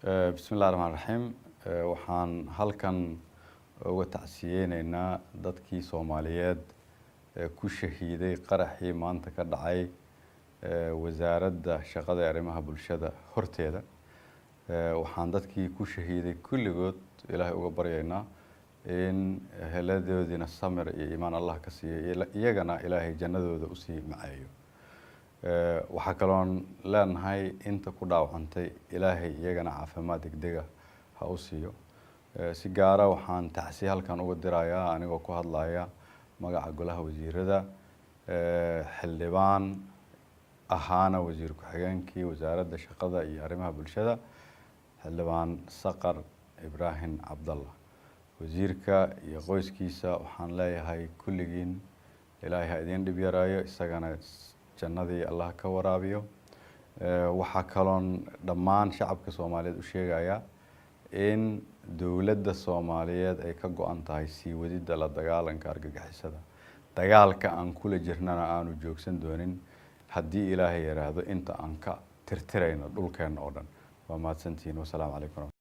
bismillahi raxmaani raxiim waxaan halkan uga tacsiyeynaynaa dadkii Soomaaliyeed ku shahiiday qaraxii maanta ka dhacay wasaaradda shaqada ee arrimaha bulshada horteeda. Waxaan dadkii ku shahiiday kulligood Ilaahay uga baryaynaa in heladoodina samir iyo iimaan Allah ka siiyo iyagana Ilaahay jannadooda u sii macayo. Waxa kaloon leenahay inta ku dhaawacantay Ilaahay iyagana caafimaad degdeg ah ha u siiyo. Si gaar ah waxaan tacsiye halkan uga dirayaa anigoo ku hadlaya magaca golaha wasiirada xildhibaan ahaana wasiir ku-xigeenkii wasaaradda shaqada iyo arrimaha bulshada xildhibaan Saqar Ibrahim Cabdallah. wasiirka iyo qoyskiisa waxaan leeyahay kulligiin Ilaahay ha idin dhib yaraayo isagana jannadii Allah ka waraabiyo. Waxa kaloon dhammaan shacabka Soomaaliyeed u sheegaya in dawladda Soomaaliyeed ay ka go'an tahay sii wadida la dagaalanka argagixisada. Dagaalka aan kula jirnana aanu joogsan doonin haddii Ilaahay yiraahdo inta aan ka tirtirayno dhulkeena oo dhan. Waa mahadsantihiin. Wassalaamu calaykum.